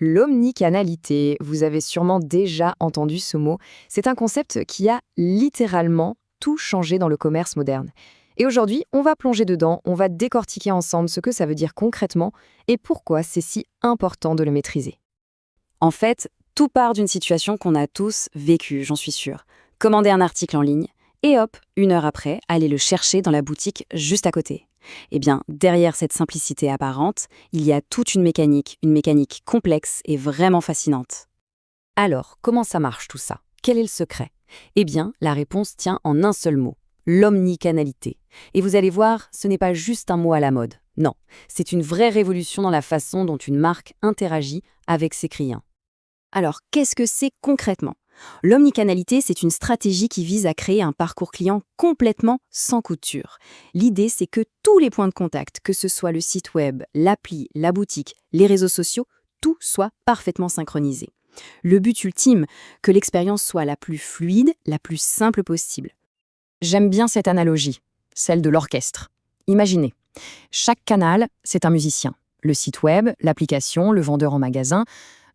L'omnicanalité, vous avez sûrement déjà entendu ce mot. C'est un concept qui a littéralement tout changé dans le commerce moderne. Et aujourd'hui, on va plonger dedans, on va décortiquer ensemble ce que ça veut dire concrètement et pourquoi c'est si important de le maîtriser. En fait, tout part d'une situation qu'on a tous vécue, j'en suis sûre. Commander un article en ligne, et hop, 1 heure après, aller le chercher dans la boutique juste à côté. Eh bien, derrière cette simplicité apparente, il y a toute une mécanique complexe et vraiment fascinante. Alors, comment ça marche tout ça? Quel est le secret? Eh bien, la réponse tient en un seul mot, l'omnicanalité. Et vous allez voir, ce n'est pas juste un mot à la mode. Non, c'est une vraie révolution dans la façon dont une marque interagit avec ses clients. Alors, qu'est-ce que c'est concrètement? L'omnicanalité, c'est une stratégie qui vise à créer un parcours client complètement sans couture. L'idée, c'est que tous les points de contact, que ce soit le site web, l'appli, la boutique, les réseaux sociaux, tout soit parfaitement synchronisé. Le but ultime, que l'expérience soit la plus fluide, la plus simple possible. J'aime bien cette analogie, celle de l'orchestre. Imaginez, chaque canal, c'est un musicien. Le site web, l'application, le vendeur en magasin.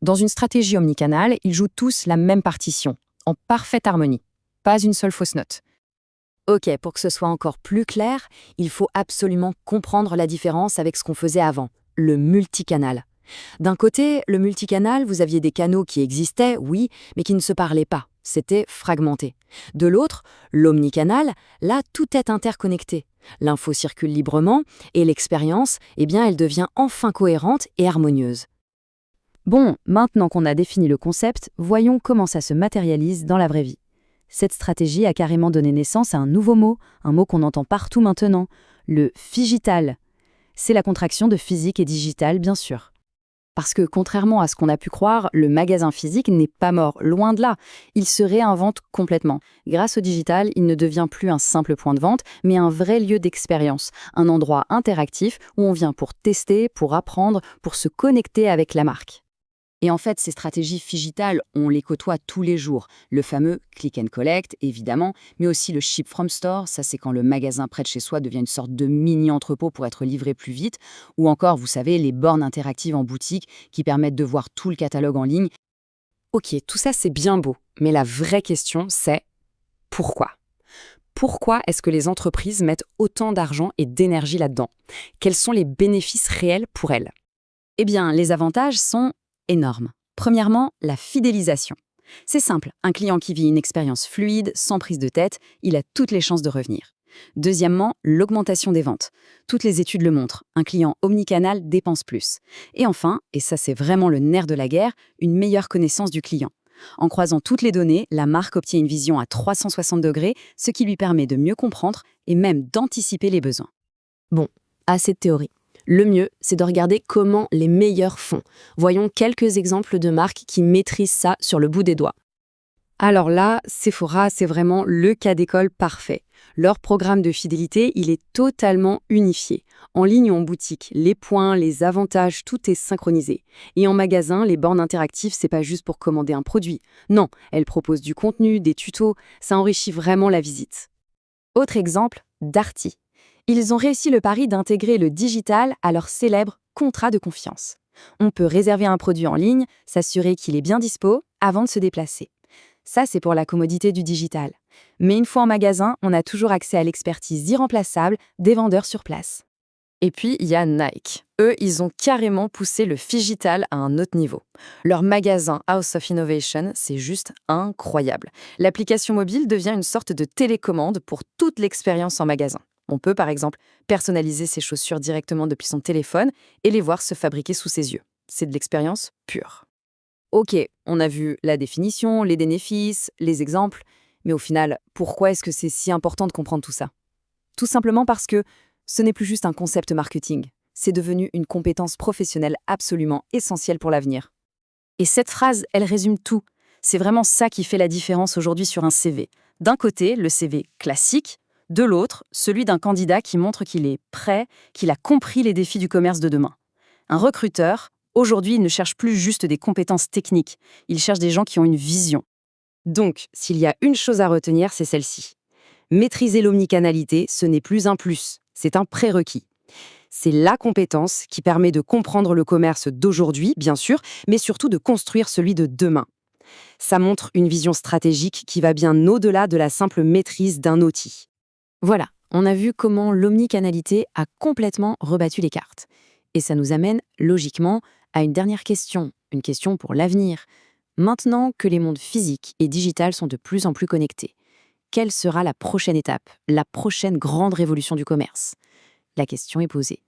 Dans une stratégie omnicanale, ils jouent tous la même partition, en parfaite harmonie. Pas une seule fausse note. Ok, pour que ce soit encore plus clair, il faut absolument comprendre la différence avec ce qu'on faisait avant, le multicanal. D'un côté, le multicanal, vous aviez des canaux qui existaient, oui, mais qui ne se parlaient pas. C'était fragmenté. De l'autre, l'omnicanal, là, tout est interconnecté. L'info circule librement et l'expérience, eh bien, elle devient enfin cohérente et harmonieuse. Bon, maintenant qu'on a défini le concept, voyons comment ça se matérialise dans la vraie vie. Cette stratégie a carrément donné naissance à un mot qu'on entend partout maintenant, le phygital. C'est la contraction de physique et digital, bien sûr. Parce que, contrairement à ce qu'on a pu croire, le magasin physique n'est pas mort, loin de là. Il se réinvente complètement. Grâce au digital, il ne devient plus un simple point de vente, mais un vrai lieu d'expérience, un endroit interactif où on vient pour tester, pour apprendre, pour se connecter avec la marque. Et en fait, ces stratégies phygitales, on les côtoie tous les jours. Le fameux click and collect, évidemment, mais aussi le ship from store, ça c'est quand le magasin près de chez soi devient une sorte de mini-entrepôt pour être livré plus vite. Ou encore, vous savez, les bornes interactives en boutique qui permettent de voir tout le catalogue en ligne. Ok, tout ça c'est bien beau, mais la vraie question c'est pourquoi? Pourquoi est-ce que les entreprises mettent autant d'argent et d'énergie là-dedans? Quels sont les bénéfices réels pour elles? Eh bien, les avantages sont énorme. Premièrement, la fidélisation. C'est simple, un client qui vit une expérience fluide, sans prise de tête, il a toutes les chances de revenir. Deuxièmement, l'augmentation des ventes. Toutes les études le montrent, un client omnicanal dépense plus. Et enfin, et ça c'est vraiment le nerf de la guerre, une meilleure connaissance du client. En croisant toutes les données, la marque obtient une vision à 360 degrés, ce qui lui permet de mieux comprendre et même d'anticiper les besoins. Bon, assez de théorie. Le mieux, c'est de regarder comment les meilleurs font. Voyons quelques exemples de marques qui maîtrisent ça sur le bout des doigts. Alors là, Sephora, c'est vraiment le cas d'école parfait. Leur programme de fidélité, il est totalement unifié. En ligne ou en boutique, les points, les avantages, tout est synchronisé. Et en magasin, les bornes interactives, c'est pas juste pour commander un produit. Non, elles proposent du contenu, des tutos, ça enrichit vraiment la visite. Autre exemple, Darty. Ils ont réussi le pari d'intégrer le digital à leur célèbre contrat de confiance. On peut réserver un produit en ligne, s'assurer qu'il est bien dispo avant de se déplacer. Ça, c'est pour la commodité du digital. Mais une fois en magasin, on a toujours accès à l'expertise irremplaçable des vendeurs sur place. Et puis, il y a Nike. Eux, ils ont carrément poussé le phygital à un autre niveau. Leur magasin House of Innovation, c'est juste incroyable. L'application mobile devient une sorte de télécommande pour toute l'expérience en magasin. On peut, par exemple, personnaliser ses chaussures directement depuis son téléphone et les voir se fabriquer sous ses yeux. C'est de l'expérience pure. Ok, on a vu la définition, les bénéfices, les exemples, mais au final, pourquoi est-ce que c'est si important de comprendre tout ça? Tout simplement parce que ce n'est plus juste un concept marketing, c'est devenu une compétence professionnelle absolument essentielle pour l'avenir. Et cette phrase, elle résume tout. C'est vraiment ça qui fait la différence aujourd'hui sur un CV. D'un côté, le CV classique, de l'autre, celui d'un candidat qui montre qu'il est prêt, qu'il a compris les défis du commerce de demain. Un recruteur, aujourd'hui, il ne cherche plus juste des compétences techniques, il cherche des gens qui ont une vision. Donc, s'il y a une chose à retenir, c'est celle-ci. Maîtriser l'omnicanalité, ce n'est plus un plus, c'est un prérequis. C'est la compétence qui permet de comprendre le commerce d'aujourd'hui, bien sûr, mais surtout de construire celui de demain. Ça montre une vision stratégique qui va bien au-delà de la simple maîtrise d'un outil. Voilà, on a vu comment l'omnicanalité a complètement rebattu les cartes. Et ça nous amène logiquement à une dernière question, une question pour l'avenir. Maintenant que les mondes physiques et digitales sont de plus en plus connectés, quelle sera la prochaine étape, la prochaine grande révolution du commerce? La question est posée.